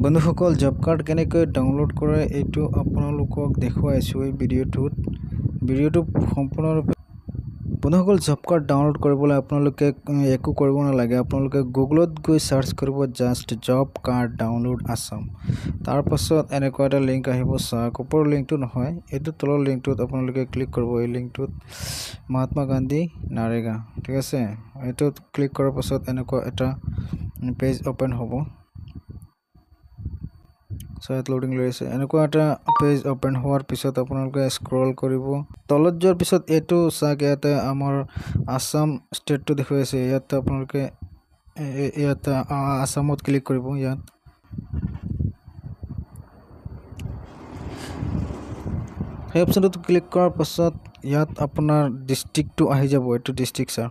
বন্ধুসকল job card কেনেকৈ download কৰে এইটো আপোনালোকক দেখুৱাইছো এই ভিডিঅ'টো সম্পূৰ্ণৰূপে বন্ধুসকল জব কাৰ্ড ডাউনলোড কৰিবলৈ আপোনালোকে একো কৰিব নালাগে আপোনালোকে গুগলত গৈ সাৰ্চ কৰিব just job card download Assam তাৰ পাছত এনেকুৱা এটা লিংক আহিব সাক ওপৰৰ লিংকটো নহয় এইটো তলৰ লিংকটোত আপোনালোকে ক্লিক কৰিব এই লিংকটোত মহাত্মা গান্ধী নাৰেগা ঠিক আছে এইটো ক্লিক কৰাৰ পাছত এনেকুৱা এটা পেজ ওপেন হ'ব সাইট লোডিং লৈছে এনেকুৱা এটা পেজ ওপেন হোৱাৰ পিছত আপোনালোকে স্ক্ৰল কৰিব তলত যোৱাৰ পিছত এটো সাক ইয়াতে আমাৰ আসাম ষ্টেটটো দেখুৱাইছে ইয়াত আপোনালোকে ইয়াত আসামত ক্লিক কৰিব ইয়াত এই অপচনটো ক্লিক কৰাৰ পাছত ইয়াত আপোনাৰ ডিস্ট্ৰিক্টটো আহি যাব এটো ডিস্ট্ৰিক্ট স্যাৰ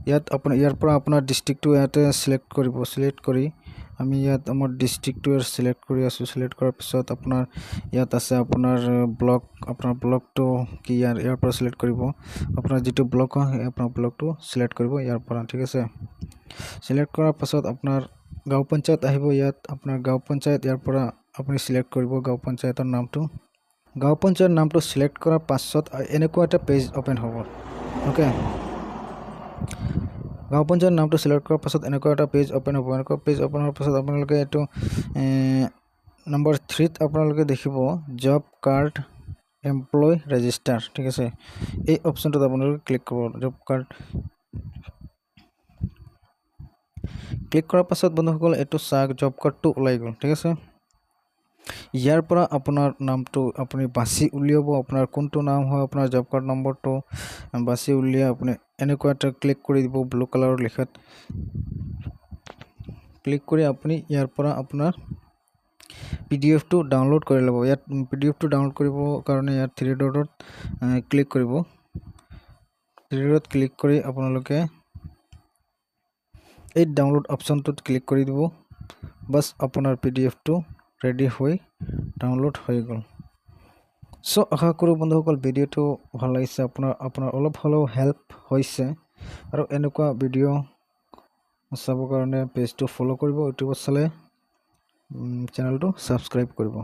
ইয়াত আপোনাৰ ইয়াৰ পৰা আপোনাৰ ডিস্ট্ৰিক্টটো ইয়াতে সিলেক্ট কৰিব সিলেক্ট কৰি আমি ইয়াত আমাৰ ডিস্ট্ৰিক্টটো সিলেক্ট কৰি আছো সিলেক্ট কৰাৰ পিছত আপোনাৰ ইয়াত আছে আপোনাৰ ব্লকটো কি ইয়াৰ পৰা সিলেক্ট কৰিব আপোনাৰ যেটো ব্লক হয় আপোনাৰ ব্লকটো সিলেক্ট কৰিব ইয়াৰ পৰা ঠিক আছে সিলেক্ট কৰাৰ পাছত আপোনাৰ গাঁও পঞ্চায়ত আহিব ইয়াত আপোনাৰ গাঁও পঞ্চায়ত ইয়াৰ পৰা আপুনি সিলেক্ট কৰিব গাঁও পঞ্চায়তৰ নামটো সিলেক্ট কৰাৰ পাছত এনেকুৱা এটা পেজ ওপেন হ'ব ওকে গাঁও পঞ্চায়ত নামটো সিলেক্ট কৰাৰ পাছত এনেকুৱা এটা পেজ ওপেন হ'ব এনেকুৱা পেজ ওপেন হোৱাৰ পাছত আপোনালোকে এটো নম্বৰ 3 ত আপোনালোকে দেখিব জব কাৰ্ড এমপ্লয় ৰেজিষ্টাৰ ঠিক আছে এই অপচনটোত আপোনালোকে ক্লিক কৰিব জব কাৰ্ড ক্লিক কৰাৰ পাছত বন্ধুসকল এটো সাক জব কাৰ্ডটো ওলাই গ'ল ঠিক আছে ইয়াৰ পৰা আপোনাৰ নামটো আপুনি বাছি উলিয়াব আপোনাৰ কোনটো নাম হয় আপোনাৰ জব কাৰ্ড নম্বৰটো বাছি উলিয়া আপুনি এনেকুৱা এটা ক্লিক কৰি দিব ব্লু কালাৰৰ লিখাত ক্লিক কৰি আপুনি ইয়াৰ পৰা আপোনাৰ পিডিএফটো ডাউনলোড কৰি ল'ব ইয়াত পিডিএফটো ডাউনলোড কৰিব কাৰণে ইয়াত 3 ডটত ক্লিক কৰিব 3 ডট ক্লিক কৰি আপোনালোকে এই ডাউনলোড অপচনটোত ক্লিক কৰি দিব বাস আপোনাৰ পিডিএফটো ৰেডি হৈ ডাউনলোড হৈ গ'ল সো আশা কৰো বন্ধুসকল ভিডিওটো ভাল লাগিছে আপোনাৰ অলপ হলেও হেল্প হৈছে আৰু এনেকুৱা ভিডিও চাবৰ কাৰণে পেজটো ফলো কৰিব ইউটিউবত চালে চেনেলটো সাবস্ক্ৰাইব কৰিব